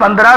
15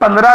15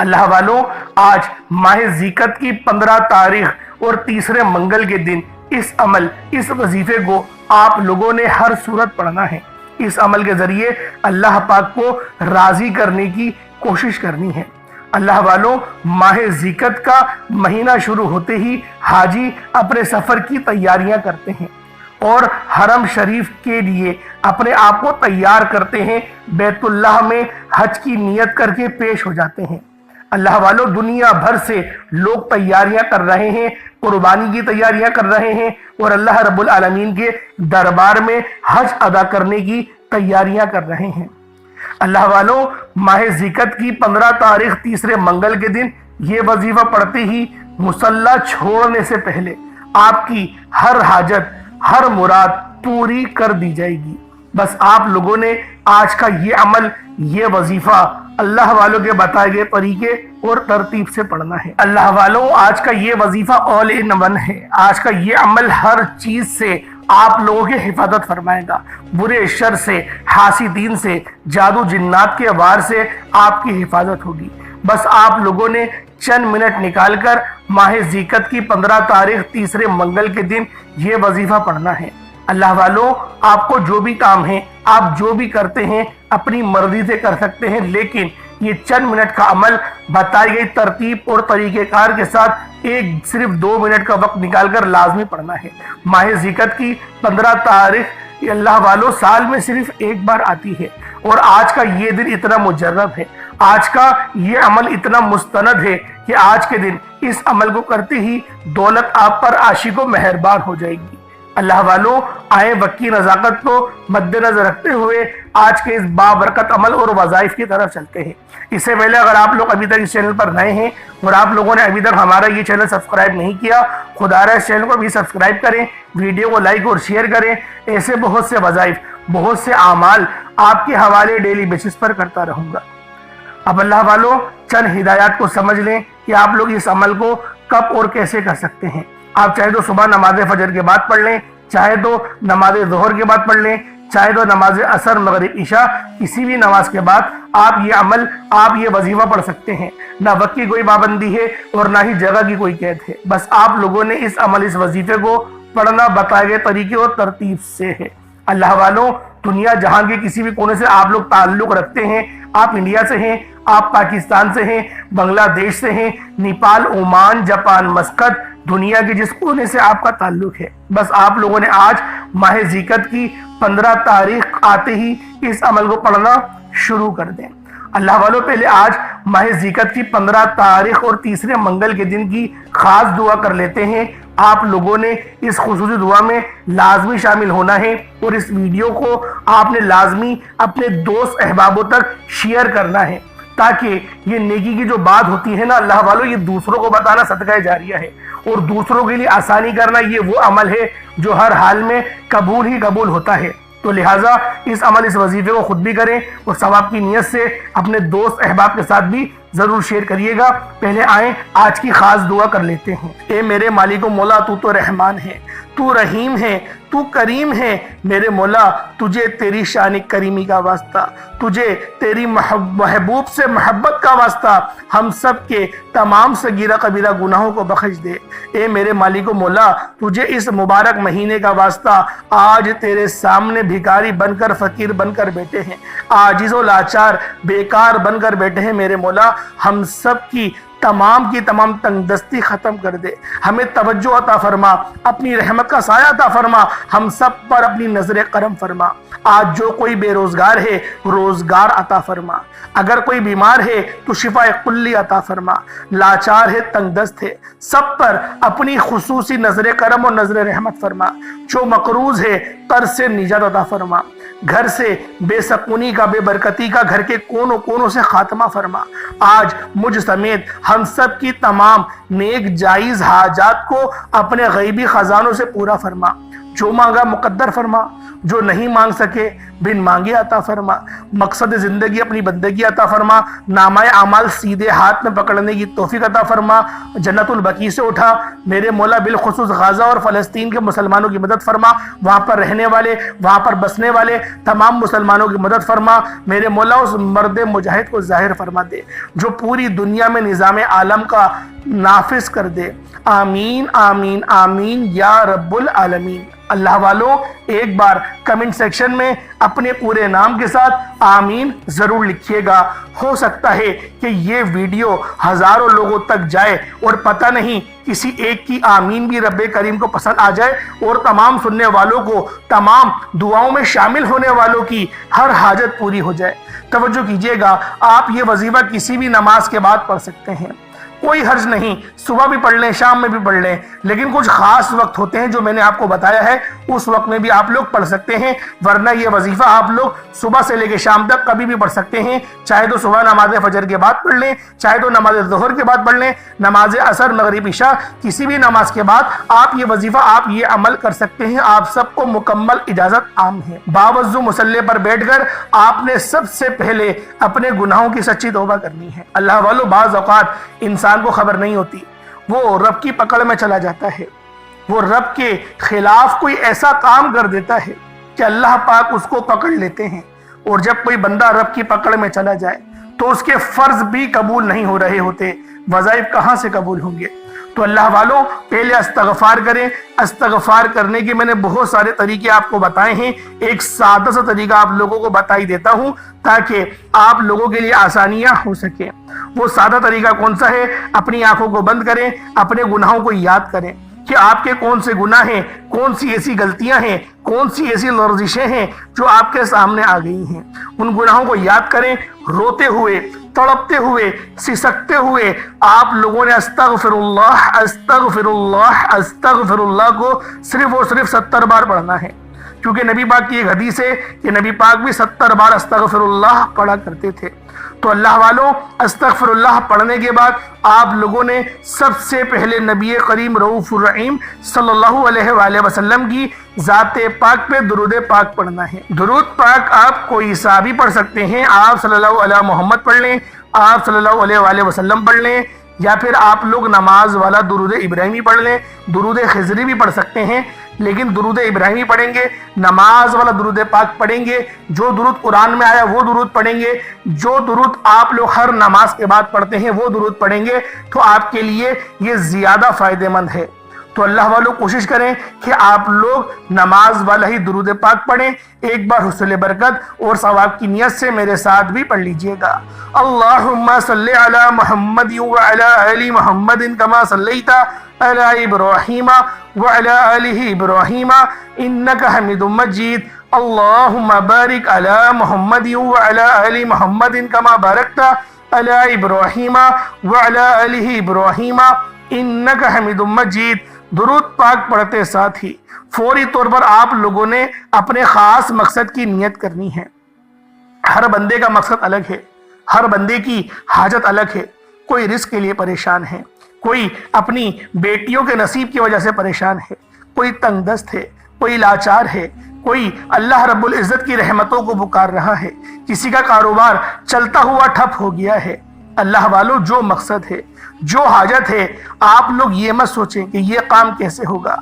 اللہ والوں، آج ماہ ذیقت کی 15 تاریخ اور تیسرے منگل کے دن اس وظیفے کو آپ لوگوں نے ہر صورت پڑھنا ہے۔ اس عمل کے ذریعے اللہ پاک کو راضی کرنے کی کوشش کرنی ہے۔ اللہ والوں، ماہ ذیقت کا مہینہ شروع ہوتے ہی حاجی اپنے سفر کی تیاریاں کرتے ہیں اور حرم شریف کے لیے اپنے آپ کو تیار کرتے ہیں، بیت اللہ میں حج کی نیت کر کے پیش ہو جاتے ہیں۔ اللہ والوں، دنیا بھر سے لوگ تیاریاں کر رہے ہیں، قربانی کی تیاریاں کر رہے ہیں اور اللہ رب العالمین کے دربار میں حج ادا کرنے کی تیاریاں کر رہے ہیں۔ اللہ والوں، ماہ ذیقت کی 15 تاریخ تیسرے منگل کے دن یہ وظیفہ پڑھتے ہی مصلی چھوڑنے سے پہلے آپ کی ہر حاجت، ہر مراد پوری کر دی جائے گی۔ بس آپ لوگوں نے آج کا یہ عمل، یہ وظیفہ اللہ والوں کے بتائے گئے طریقے اور ترتیب سے پڑھنا ہے۔ اللہ والوں، آج کا یہ وظیفہ آل ان ون ہے۔ آج کا یہ عمل ہر چیز سے آپ لوگوں کی حفاظت فرمائے گا، برے شر سے، حاسدین سے، جادو جنات کے وار سے آپ کی حفاظت ہوگی۔ بس آپ لوگوں نے چند منٹ نکال کر ماہ ذیقت کی 15 تاریخ تیسرے منگل کے دن یہ وظیفہ پڑھنا ہے۔ اللہ والوں، آپ کو جو بھی کام ہے، آپ جو بھی کرتے ہیں اپنی مرضی سے کر سکتے ہیں، لیکن یہ چند منٹ کا عمل بتائی گئی ترتیب اور طریقہ کار کے ساتھ صرف 2 منٹ کا وقت نکال کر لازمی پڑھنا ہے۔ ماہ ذیقت کی 15 تاریخ اللہ والوں سال میں صرف ایک بار آتی ہے اور آج کا یہ دن اتنا مجرب ہے، آج کا یہ عمل اتنا مستند ہے کہ آج کے دن اس عمل کو کرتے ہی دولت آپ پر عاشق و مہربان ہو جائے گی۔ اللہ والوں، آئیں وقت کی نزاکت کو مد نظر رکھتے ہوئے آج کے اس بابرکت عمل اور وظائف کی طرف چلتے ہیں۔ اس سے پہلے اگر آپ لوگ ابھی تک اس چینل پر نئے ہیں اور آپ لوگوں نے ابھی تک ہمارا یہ چینل سبسکرائب نہیں کیا، خدا رہا اس چینل کو بھی سبسکرائب کریں، ویڈیو کو لائک اور شیئر کریں۔ ایسے بہت سے وظائف، بہت سے اعمال آپ کے حوالے ڈیلی بیسس پر کرتا رہوں گا۔ اب اللہ والوں، چند ہدایات کو سمجھ لیں کہ آپ لوگ اس عمل کو کب اور کیسے کر سکتے ہیں۔ آپ چاہے تو صبح نماز فجر کے بعد پڑھ لیں، چاہے تو نماز ظہر کے بعد پڑھ لیں، چاہے تو نماز عصر، مغرب، عشاء، کسی بھی نماز کے بعد آپ یہ عمل، آپ یہ وظیفہ پڑھ سکتے ہیں۔ نہ وقت کی کوئی پابندی ہے اور نہ ہی جگہ کی کوئی قید ہے، بس آپ لوگوں نے اس عمل، اس وظیفے کو پڑھنا بتائے گئے طریقے اور ترتیب سے ہے۔ اللہ والوں، دنیا جہاں کے کسی بھی کونے سے آپ لوگ تعلق رکھتے ہیں، آپ انڈیا سے ہیں، آپ پاکستان سے ہیں، بنگلہ دیش سے ہیں، نیپال، عمان، جاپان، مسقط، دنیا کے جس کونے سے آپ کا تعلق ہے، بس آپ لوگوں نے آج ماہ ذیقت کی 15 تاریخ آتے ہی اس عمل کو پڑھنا شروع کر دیں۔ اللہ والوں، پہلے آج ماہ ذیقت کی 15 تاریخ اور تیسرے منگل کے دن کی خاص دعا کر لیتے ہیں۔ آپ لوگوں نے اس خصوصی دعا میں لازمی شامل ہونا ہے اور اس ویڈیو کو آپ نے لازمی اپنے دوست احبابوں تک شیئر کرنا ہے، تاکہ یہ نیکی کی جو بات ہوتی ہے نا اللہ والوں، یہ دوسروں کو بتانا صدقہ جاریہ ہے اور دوسروں کے لیے آسانی کرنا یہ وہ عمل ہے جو ہر حال میں قبول ہی قبول ہوتا ہے۔ تو لہٰذا اس عمل، اس وظیفے کو خود بھی کریں اور ثواب کی نیت سے اپنے دوست احباب کے ساتھ بھی ضرور شیئر کریے گا۔ پہلے آئیں آج کی خاص دعا کر لیتے ہیں۔ اے میرے مالک و مولا، تو تو رحمان ہے، تو رحیم ہے، تو کریم ہے۔ میرے مولا، تجھے تیری شان کریمی کا واسطہ، تجھے تیری محبوب سے محبت کا واسطہ، ہم سب کے تمام صغیرہ کبیرہ گناہوں کو بخش دے۔ اے میرے مالک و مولا، تجھے اس مبارک مہینے کا واسطہ، آج تیرے سامنے بھکاری بن کر، فقیر بن کر بیٹھے ہیں، عاجز و لاچار، بیکار بن کر بیٹھے ہیں۔ میرے مولا، ہم سب کی تمام تنگ دستی ختم کر دے، ہمیں توجہ عطا فرما، اپنی رحمت کا سایہ عطا فرما، ہم سب پر اپنی نظر کرم فرما۔ آج جو کوئی بے روزگار ہے، روزگار عطا فرما، اگر کوئی بیمار ہے تو شفا کلی عطا فرما، لاچار ہے، تنگ دست ہے، سب پر اپنی خصوصی نظر کرم اور نظر رحمت فرما۔ جو مقروض ہے قرض سے نجات عطا فرما، گھر سے بے سکونی کا، بے برکتی کا گھر کے کونوں سے خاتمہ فرما۔ آج مجھ سمیت ہم سب کی تمام نیک جائز حاجات کو اپنے غیبی خزانوں سے پورا فرما۔ جو مانگا مقدر فرما، جو نہیں مانگ سکے بن مانگے عطا فرما، مقصد زندگی اپنی بندگی عطا فرما، نامہ اعمال سیدھے ہاتھ میں پکڑنے کی توفیق عطا فرما، جنت البقیع سے اٹھا میرے مولا، بالخصوص غزہ اور فلسطین کے مسلمانوں کی مدد فرما، وہاں پر رہنے والے، وہاں پر بسنے والے تمام مسلمانوں کی مدد فرما میرے مولا، اس مرد مجاہد کو ظاہر فرما دے جو پوری دنیا میں نظام عالم کا نافذ کر دے، آمین آمین آمین یا رب العالمین۔ اللہ والوں ایک بار کمنٹ سیکشن میں اپنے پورے نام کے ساتھ آمین ضرور لکھیے گا، ہو سکتا ہے کہ یہ ویڈیو ہزاروں لوگوں تک جائے اور پتہ نہیں کسی ایک کی آمین بھی رب کریم کو پسند آ جائے اور تمام سننے والوں کو، تمام دعاؤں میں شامل ہونے والوں کی ہر حاجت پوری ہو جائے۔ توجہ کیجئے گا، آپ یہ وظیفہ کسی بھی نماز کے بعد پڑھ سکتے ہیں، کوئی حرج نہیں، صبح بھی پڑھ لیں، شام میں بھی پڑھ لیں، لیکن کچھ خاص وقت ہوتے ہیں جو میں نے آپ کو بتایا ہے، اس وقت میں بھی آپ لوگ پڑھ سکتے ہیں، ورنہ یہ وظیفہ آپ لوگ صبح سے لے کے شام تک کبھی بھی پڑھ سکتے ہیں، چاہے تو صبح نماز فجر کے بعد پڑھ لیں، چاہے تو نماز ظہر کے بعد پڑھ لیں، نماز عصر مغرب عشاء کسی بھی نماز کے بعد آپ یہ وظیفہ، آپ یہ عمل کر سکتے ہیں، آپ سب کو مکمل اجازت عام ہے۔ باوضو مصلی پر بیٹھ کر آپ نے سب سے پہلے اپنے گناہوں کی سچی توبہ کرنی ہے۔ اللہ والوں بعض اوقات انسان کو خبر نہیں ہوتی، وہ رب کی پکڑ میں چلا جاتا ہے، وہ رب کے خلاف کوئی ایسا کام کر دیتا ہے کہ اللہ پاک اس کو پکڑ لیتے ہیں، اور جب کوئی بندہ رب کی پکڑ میں چلا جائے تو اس کے فرض بھی قبول نہیں ہو رہے ہوتے، وظائف کہاں سے قبول ہوں گے؟ تو اللہ والوں پہلے استغفار کریں۔ استغفار کرنے کے میں نے بہت سارے طریقے آپ کو بتائے ہیں، ایک سادہ سا طریقہ آپ لوگوں کو بتائی دیتا ہوں تاکہ آپ لوگوں کے لیے آسانیاں ہو سکیں۔ وہ سادہ طریقہ کون سا ہے؟ اپنی آنکھوں کو بند کریں، اپنے گناہوں کو یاد کریں کہ آپ کے کون سے گناہ ہیں، کون سی ایسی غلطیاں ہیں، کون سی ایسی لرزشیں ہیں جو آپ کے سامنے آ گئی ہیں۔ ان گناہوں کو یاد کریں، روتے ہوئے، تڑپتے ہوئے، سسکتے ہوئے آپ لوگوں نے استغفر اللہ استغفر اللہ استغفر اللہ کو صرف اور صرف 70 بار پڑھنا ہے، کیونکہ نبی پاک کی ایک حدیث ہے کہ نبی پاک بھی 70 بار استغفر اللہ پڑھا کرتے تھے۔ تو اللہ والوں استغفر اللہ پڑھنے کے بعد آپ لوگوں نے سب سے پہلے نبی کریم رؤوف الرحیم صلی اللہ علیہ وآلہ وسلم کی ذات پاک پہ درود پاک پڑھنا ہے۔ درود پاک آپ کوئی سا بھی پڑھ سکتے ہیں، آپ صلی اللہ علیہ محمد پڑھ لیں، آپ صلی اللہ علیہ وآلہ وسلم پڑھ لیں، یا پھر آپ لوگ نماز والا درود ابراہیمی پڑھ لیں، درود خضری بھی پڑھ سکتے ہیں، لیکن درود ابراہیمی پڑھیں گے، نماز والا درود پاک پڑھیں گے، جو درود قرآن میں آیا وہ درود پڑھیں گے، جو درود آپ لوگ ہر نماز کے بعد پڑھتے ہیں وہ درود پڑھیں گے، تو آپ کے لیے یہ زیادہ فائدہ مند ہے۔ تو اللہ والوں کوشش کریں کہ آپ لوگ نماز والا ہی درود پاک پڑھیں۔ ایک بار حصول برکت اور ثواب کی نیت سے میرے ساتھ بھی پڑھ لیجئے گا۔ اللہم صلی علی محمد وعلی آل محمد کما صلیت علی ابراہیم وعلی آل ابراہیم انک حمید مجید۔ اللہم بارک علی محمد وعلی آل محمد کما بارکت علی ابراہیم وعلی آل ابراہیم انک حمید مجید۔ درود پاک پڑھتے ساتھ ہی فوری طور پر آپ لوگوں نے اپنے خاص مقصد کی نیت کرنی ہے۔ ہر بندے کا مقصد الگ ہے، ہر بندے کی حاجت الگ ہے۔ کوئی رزق کے لیے پریشان ہے، کوئی اپنی بیٹیوں کے نصیب کی وجہ سے پریشان ہے، کوئی تنگ دست ہے، کوئی لاچار ہے، کوئی اللہ رب العزت کی رحمتوں کو پکار رہا ہے، کسی کا کاروبار چلتا ہوا ٹھپ ہو گیا ہے۔ اللہ والوں جو مقصد ہے، جو حاجت ہے، آپ لوگ یہ مت سوچیں کہ یہ کام کیسے ہوگا،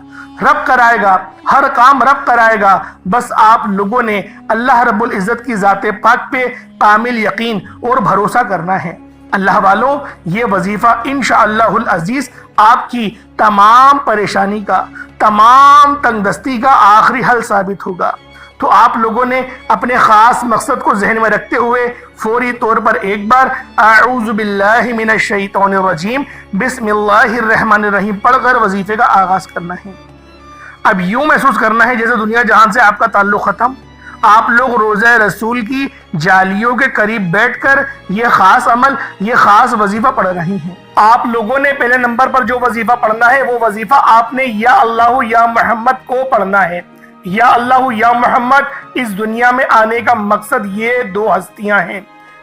رب کرائے گا، ہر کام رب کرائے گا۔ بس آپ لوگوں نے اللہ رب العزت کی ذات پاک پہ کامل یقین اور بھروسہ کرنا ہے۔ اللہ والوں یہ وظیفہ انشاءاللہ العزیز آپ کی تمام پریشانی کا، تمام تنگ دستی کا آخری حل ثابت ہوگا۔ تو آپ لوگوں نے اپنے خاص مقصد کو ذہن میں رکھتے ہوئے فوری طور پر ایک بار اعوذ باللہ من الشیطان الرجیم بسم اللہ الرحمن الرحیم پڑھ کر وظیفے کا آغاز کرنا ہے۔ اب یوں محسوس کرنا ہے جیسے دنیا جہان سے آپ کا تعلق ختم، آپ لوگ روضہ رسول کی جالیوں کے قریب بیٹھ کر یہ خاص عمل، یہ خاص وظیفہ پڑھ رہی ہیں۔ آپ لوگوں نے پہلے نمبر پر جو وظیفہ پڑھنا ہے وہ وظیفہ آپ نے یا اللہ یا محمد کو پڑھنا ہے۔ یا اللہ یا محمد اس دنیا میں آنے کا مقصد یہ دو ہستیاں ہیں۔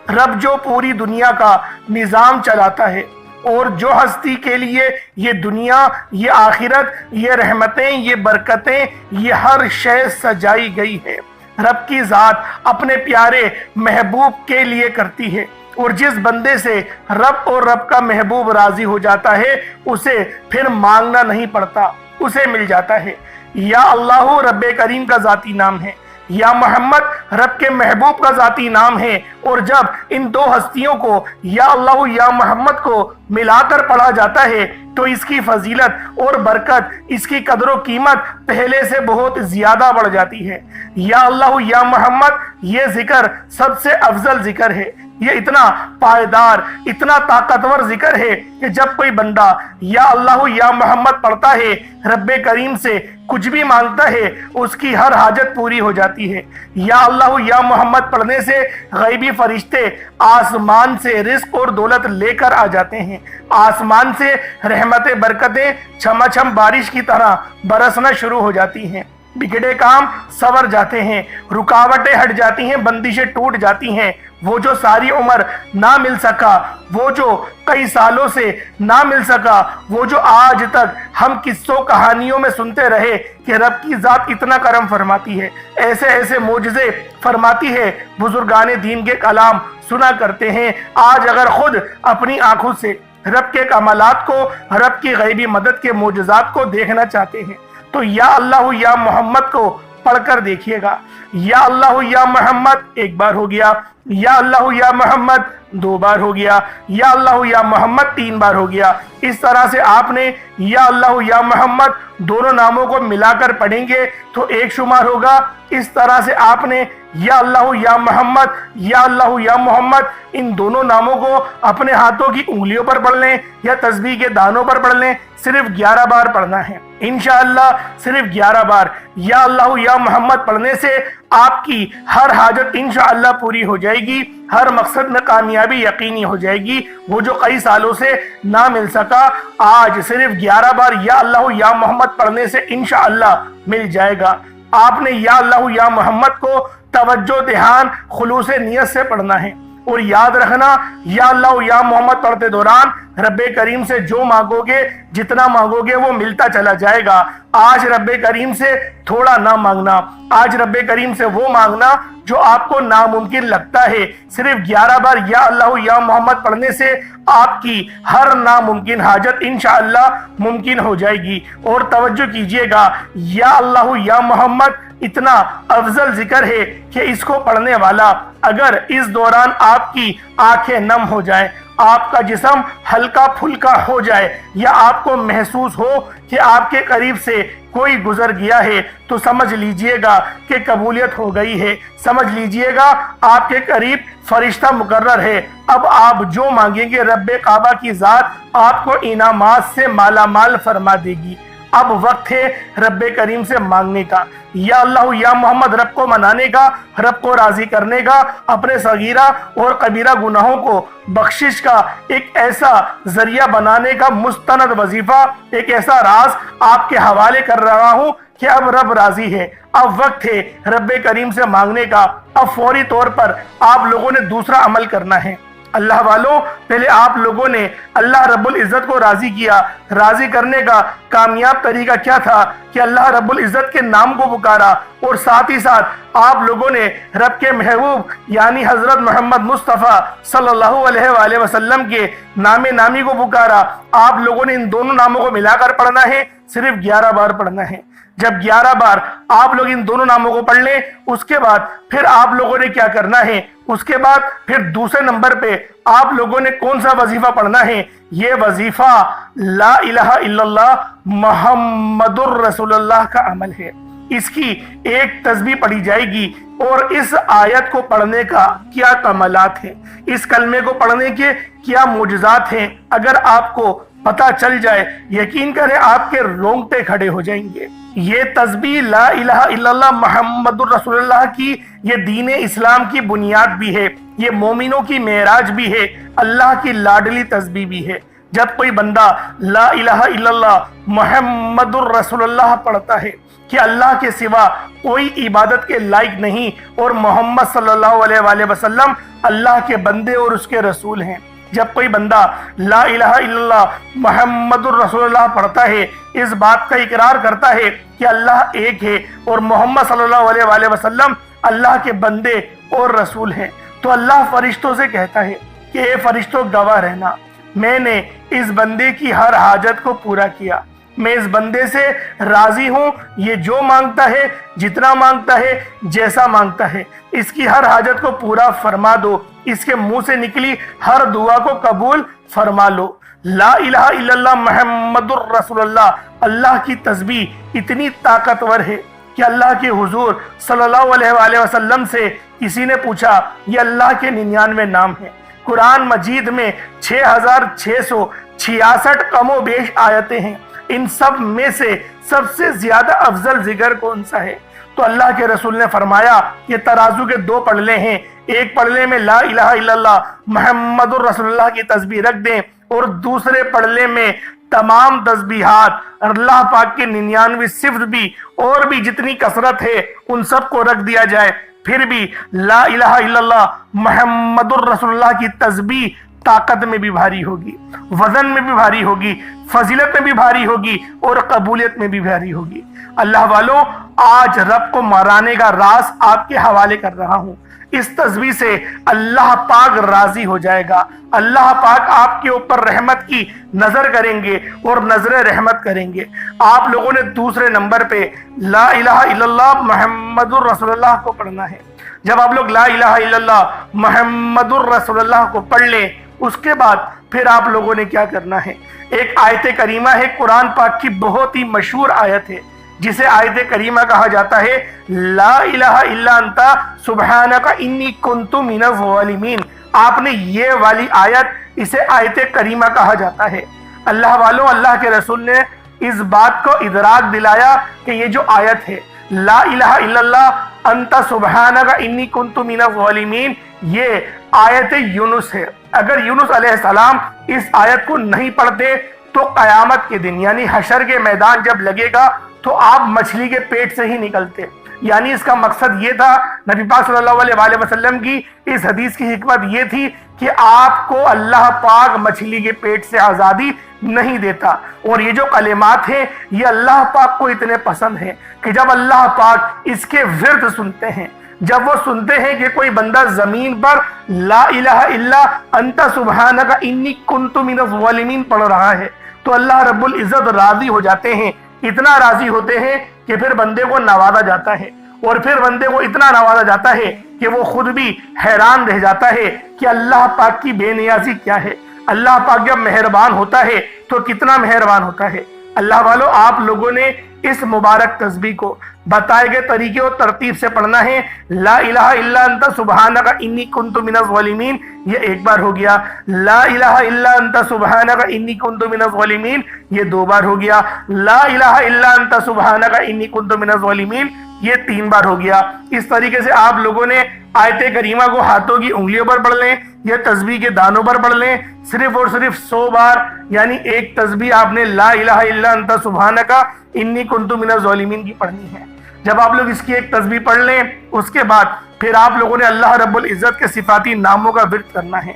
رب جو پوری دنیا کا نظام چلاتا ہے، اور جو ہستی کے لیے یہ دنیا، یہ آخرت، یہ رحمتیں، یہ برکتیں، یہ ہر شے سجائی گئی ہے، رب کی ذات اپنے پیارے محبوب کے لیے کرتی ہے۔ اور جس بندے سے رب اور رب کا محبوب راضی ہو جاتا ہے اسے پھر مانگنا نہیں پڑتا، اسے مل جاتا ہے۔ یا اللہ رب کریم کا ذاتی نام ہے، یا محمد رب کے محبوب کا ذاتی نام ہے، اور جب ان دو ہستیوں کو یا اللہ یا محمد کو ملا کر پڑھا جاتا ہے تو اس کی فضیلت اور برکت، اس کی قدر و قیمت پہلے سے بہت زیادہ بڑھ جاتی ہے۔ یا اللہ یا محمد یہ ذکر سب سے افضل ذکر ہے، یہ اتنا پائیدار، اتنا طاقتور ذکر ہے کہ جب کوئی بندہ یا اللہ یا محمد پڑھتا ہے، رب کریم سے کچھ بھی مانگتا ہے، اس کی ہر حاجت پوری ہو جاتی ہے۔ یا اللہ یا محمد پڑھنے سے غیبی فرشتے آسمان سے رزق اور دولت لے کر آ جاتے ہیں، آسمان سے رحمت برکتیں چھما چھم بارش کی طرح برسنا شروع ہو جاتی ہیں، بگڑے کام سور جاتے ہیں، رکاوٹیں ہٹ جاتی ہیں، بندشیں ٹوٹ جاتی ہیں۔ وہ جو ساری عمر نہ مل سکا، وہ جو کئی سالوں سے نہ مل سکا، وہ جو آج تک ہم قصوں کہانیوں میں سنتے رہے کہ رب کی ذات اتنا کرم فرماتی ہے، ایسے ایسے معجزے فرماتی ہے، بزرگان دین کے کلام سنا کرتے ہیں، آج اگر خود اپنی آنکھوں سے رب کے کمالات کو، رب کی غیبی مدد کے معجزات کو دیکھنا چاہتے ہیں تو یا اللہ یا محمد کو پڑھ کر دیکھیے گا۔ یا اللہ یا محمد ایک بار ہو گیا، یا اللہ یا محمد دو بار ہو گیا، یا اللہ یا محمد تین بار ہو گیا۔ اس طرح سے آپ نے یا اللہ یا محمد دونوں ناموں کو ملا کر پڑھیں گے تو ایک شمار ہوگا۔ اس طرح سے آپ نے یا اللہ یا محمد، یا اللہ یا محمد ان دونوں ناموں کو اپنے ہاتھوں کی انگلیوں پر پڑھ لیں یا تسبیح کے دانوں پر پڑھ لیں، صرف 11 بار پڑھنا ہے انشاءاللہ، صرف 11 بار یا اللہ یا محمد پڑھنے سے آپ کی ہر حاجت انشاءاللہ پوری ہو جائے گی، ہر مقصد میں کامیابی یقینی ہو جائے گی۔ وہ جو کئی سالوں سے نہ مل سکا، آج صرف 11 بار یا اللہ یا محمد پڑھنے سے انشاءاللہ مل جائے گا۔ آپ نے یا اللہ یا محمد کو توجہ، دھیان، خلوص نیت سے پڑھنا ہے، اور یاد رکھنا یا اللہ یا محمد پڑھتے دوران رب کریم سے جو مانگو گے، جتنا مانگو گے وہ ملتا چلا جائے گا۔ آج رب کریم سے تھوڑا نہ مانگنا، آج رب کریم سے وہ مانگنا جو آپ کو ناممکن لگتا ہے۔ صرف 11 بار یا اللہ یا محمد پڑھنے سے آپ کی ہر ناممکن حاجت انشاءاللہ ممکن ہو جائے گی۔ اور توجہ کیجئے گا، یا اللہ یا محمد اتنا افضل ذکر ہے کہ اس کو پڑھنے والا اگر اس دوران آپ کی آنکھیں نم ہو جائیں، آپ کا جسم ہلکا پھلکا ہو جائے، یا آپ کو محسوس ہو کہ آپ کے قریب سے کوئی گزر گیا ہے، تو سمجھ لیجئے گا کہ قبولیت ہو گئی ہے، سمجھ لیجئے گا آپ کے قریب فرشتہ مقرر ہے۔ اب آپ جو مانگیں گے رب کعبہ کی ذات آپ کو انعامات سے مالا مال فرما دے گی۔ اب وقت ہے رب کریم سے مانگنے کا، یا اللہ یا محمد رب کو منانے کا، رب کو راضی کرنے کا، اپنے صغیرہ اور کبیرہ گناہوں کو بخشش کا ایک ایسا ذریعہ بنانے کا مستند وظیفہ، ایک ایسا راز آپ کے حوالے کر رہا ہوں کہ اب رب راضی ہے۔ اب وقت ہے رب کریم سے مانگنے کا۔ اب فوری طور پر آپ لوگوں نے دوسرا عمل کرنا ہے۔ اللہ والوں، پہلے آپ لوگوں نے اللہ رب العزت کو راضی کیا۔ راضی کرنے کا کامیاب طریقہ کیا تھا کہ اللہ رب العزت کے نام کو پکارا، اور ساتھ ہی ساتھ آپ لوگوں نے رب کے محبوب یعنی حضرت محمد مصطفیٰ صلی اللہ علیہ وآلہ وسلم کے نام نامی کو پکارا۔ آپ لوگوں نے ان دونوں ناموں کو ملا کر پڑھنا ہے، صرف 11 بار پڑھنا ہے۔ جب 11 بار آپ لوگ ان دونوں ناموں کو پڑھ لیں، اس کے بعد پھر آپ لوگوں نے کیا کرنا ہے، اس کے بعد پھر دوسرے نمبر پہ آپ لوگوں نے کون سا وظیفہ پڑھنا ہے؟ یہ وظیفہ لا الہ الا اللہ محمد الرسول اللہ کا عمل ہے۔ اس کی ایک تسبیح پڑھی جائے گی، اور اس آیت کو پڑھنے کا کیا کمالات ہیں، اس کلمے کو پڑھنے کے کیا معجزات ہیں، اگر آپ کو پتہ چل جائے، یقین کریں آپ کے رونگٹے کھڑے ہو جائیں گے۔ یہ تسبیح لا الہ الا اللہ محمد الرسول اللہ کی یہ دین اسلام کی بنیاد بھی ہے، یہ مومنوں کی معراج بھی ہے، اللہ کی لاڈلی تسبیح بھی ہے۔ جب کوئی بندہ لا الہ الا اللہ محمد الرسول اللہ پڑھتا ہے کہ اللہ کے سوا کوئی عبادت کے لائق نہیں، اور محمد صلی اللہ علیہ وآلہ وسلم اللہ کے بندے اور اس کے رسول ہیں، جب کوئی بندہ لا الہ الا اللہ محمد الرسول اللہ پڑھتا ہے، اس بات کا اقرار کرتا ہے کہ اللہ ایک ہے اور محمد صلی اللہ علیہ وآلہ وسلم اللہ کے بندے اور رسول ہیں، تو اللہ فرشتوں سے کہتا ہے کہ اے فرشتوں گواہ رہنا، میں نے اس بندے کی ہر حاجت کو پورا کیا، میں اس بندے سے راضی ہوں، یہ جو مانگتا ہے، جتنا مانگتا ہے، جیسا مانگتا ہے، اس کی ہر حاجت کو پورا فرما دو، اس کے منہ سے نکلی ہر دعا کو قبول فرما لو۔ لا الہ الا اللہ محمد الرسول اللہ، اللہ کی تسبیح اتنی طاقتور ہے کہ اللہ کے حضور صلی اللہ علیہ وآلہ وسلم سے کسی نے پوچھا، یہ اللہ کے 99 نام ہیں، قرآن مجید میں 6666 کم و بیش آیتیں ہیں، ان سب میں سے سب سے زیادہ افضل ذکر کون سا ہے؟ تو اللہ کے رسول نے فرمایا یہ ترازو کے 2 پلڑے ہیں، ایک پلڑے میں لا الہ الا اللہ محمد الرسول اللہ کی تسبیح رکھ دیں اور دوسرے پلڑے میں تمام تسبیحات اللہ پاک کے 99 صفر بھی اور بھی جتنی کثرت ہے ان سب کو رکھ دیا جائے، پھر بھی لا الہ الا اللہ محمد الرسول اللہ کی تسبیح طاقت میں بھی بھاری ہوگی، وزن میں بھی بھاری ہوگی، فضیلت میں بھی بھاری ہوگی اور قبولیت میں بھی بھاری ہوگی۔ اللہ والوں، آج رب کو مرانے کا راز آپ کے حوالے کر رہا ہوں، اس تسبیح سے اللہ پاک راضی ہو جائے گا، اللہ پاک آپ کے اوپر رحمت کی نظر کریں گے اور نظر رحمت کریں گے۔ آپ لوگوں نے دوسرے نمبر پہ لا الہ الا اللہ محمد الرسول اللہ کو پڑھنا ہے۔ جب آپ لوگ لا الہ الا اللہ محمد الرسول اللہ کو پڑھ لیں، اس کے بعد پھر آپ لوگوں نے کیا کرنا ہے؟ ایک آیت کریمہ ہے، قرآن پاک کی بہت ہی مشہور آیت ہے جسے آیت کریمہ کہا جاتا ہے، لا الہ الا انت سبحانک انی کنت من الظالمین۔ آپ نے یہ والی آیت، اسے آیت کریمہ کہا جاتا ہے۔ اللہ والوں، اللہ کے رسول نے اس بات کو ادراک دلایا کہ یہ جو آیت ہے لا الہ الا اللہ انت سبحانک انی کنت من الظالمین، یہ آیت یونس ہے۔ اگر یونس علیہ السلام اس آیت کو نہیں پڑھتے تو قیامت کے دن یعنی حشر کے میدان جب لگے گا تو آپ مچھلی کے پیٹ سے ہی نکلتے۔ یعنی اس کا مقصد یہ تھا، نبی پاک صلی اللہ علیہ وآلہ وسلم کی اس حدیث کی حکمت یہ تھی کہ آپ کو اللہ پاک مچھلی کے پیٹ سے آزادی نہیں دیتا۔ اور یہ جو کلمات ہیں یہ اللہ پاک کو اتنے پسند ہیں کہ جب اللہ پاک اس کے ورد سنتے ہیں، جب وہ سنتے ہیں کہ کوئی بندہ زمین پر لا الہ الا انت سبحانک انی کنت من الظالمین پڑھ رہا ہے، تو اللہ رب العزت راضی ہو جاتے ہیں، اتنا راضی ہوتے ہیں کہ پھر بندے کو نوازا جاتا ہے، اور پھر بندے کو اتنا نوازا جاتا ہے کہ وہ خود بھی حیران رہ جاتا ہے کہ اللہ پاک کی بے نیازی کیا ہے۔ اللہ پاک جب مہربان ہوتا ہے تو کتنا مہربان ہوتا ہے۔ اللہ والوں، آپ لوگوں نے اس مبارک تسبیح کو بتائے گئے طریقے اور ترتیب سے پڑھنا ہے۔ لا الہ الا انت سبحانک انی کنت من الظالمین، یہ ایک بار ہو گیا۔ لا الہ الا انت سبحانک انی کنت من الظالمین، یہ 2 بار ہو گیا۔ لا الہ الا انت سبحانک انی کنت من الظالمین، یہ 3 بار ہو گیا۔ اس طریقے سے آپ لوگوں نے آیت کریمہ کو ہاتھوں کی انگلیوں پر پڑھ لیں یا تسبیح کے دانوں پر پڑھ لیں، صرف اور صرف 100 بار، یعنی ایک تسبیح آپ نے لا الہ الا انت سبحانک انی کنت من الظالمین کی پڑھنی ہے۔ جب آپ لوگ اس کی ایک تسبیح پڑھ لیں، اس کے بعد پھر آپ لوگوں نے اللہ رب العزت کے صفاتی ناموں کا ورد کرنا ہے۔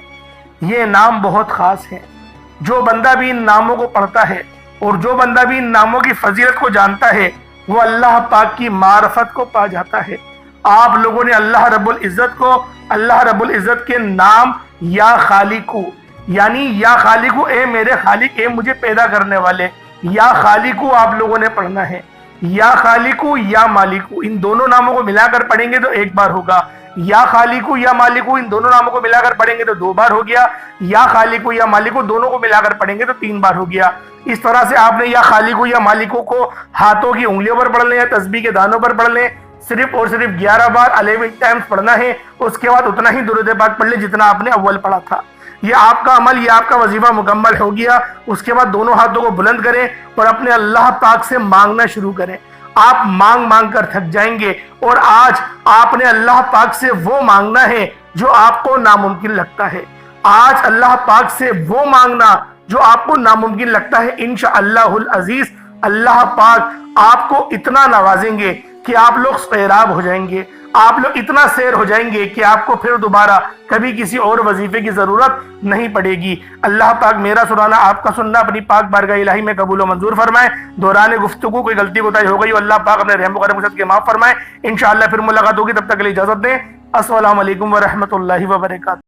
یہ نام بہت خاص ہیں، جو بندہ بھی ان ناموں کو پڑھتا ہے اور جو بندہ بھی ان ناموں کی فضیلت کو جانتا ہے وہ اللہ پاک کی معرفت کو پا جاتا ہے۔ آپ لوگوں نے اللہ رب العزت کو، اللہ رب العزت کے نام یا خالقو، یعنی یا خالقو اے میرے خالق، اے مجھے پیدا کرنے والے، یا خالقو آپ لوگوں نے پڑھنا ہے۔ یا خالقو یا مالکو، ان دونوں ناموں کو ملا کر پڑھیں گے تو 1 بار ہوگا۔ یا خالقو یا مالکو، ان دونوں ناموں کو ملا کر پڑھیں گے تو 2 بار ہو گیا۔ یا خالقو یا مالکو، دونوں کو ملا کر پڑھیں گے تو 3 بار ہو گیا۔ اس طرح سے آپ نے یا خالقو یا مالکو کو ہاتھوں کی انگلیوں پر پڑھ لیں یا تسبیح کے دانوں پر پڑھ لیں، صرف اور صرف 11 بار 11 ٹائمز پڑھنا ہے۔ اس کے بعد اتنا ہی درود پاک پڑھ لیں جتنا آپ نے اول پڑھا تھا۔ یہ آپ کا عمل، یہ آپ کا وظیفہ مکمل ہو گیا۔ اس کے بعد دونوں ہاتھوں کو بلند کریں اور اپنے اللہ پاک سے مانگنا شروع کریں۔ آپ مانگ مانگ کر تھک جائیں گے، اور آج آپ نے اللہ پاک سے وہ مانگنا ہے جو آپ کو ناممکن لگتا ہے۔ آج اللہ پاک سے وہ مانگنا جو آپ کو ناممکن لگتا ہے۔ انشاءاللہ العزیز اللہ پاک آپ کو اتنا نوازیں گے کہ آپ لوگ سیراب ہو جائیں گے۔ آپ لوگ اتنا سیر ہو جائیں گے کہ آپ کو پھر دوبارہ کبھی کسی اور وظیفے کی ضرورت نہیں پڑے گی۔ اللہ پاک میرا سنانا آپ کا سننا اپنی پاک بارگاہ الہی میں قبول و منظور فرمائے۔ دوران گفتگو کوئی غلطی کوتاہی ہو گئی ہو، اللہ پاک اپنے رحم و کرم کے معاف فرمائے۔ انشاءاللہ پھر ملاقات ہوگی، تب تک کے لیے اجازت دیں۔ السلام علیکم ورحمۃ اللہ وبرکاتہ۔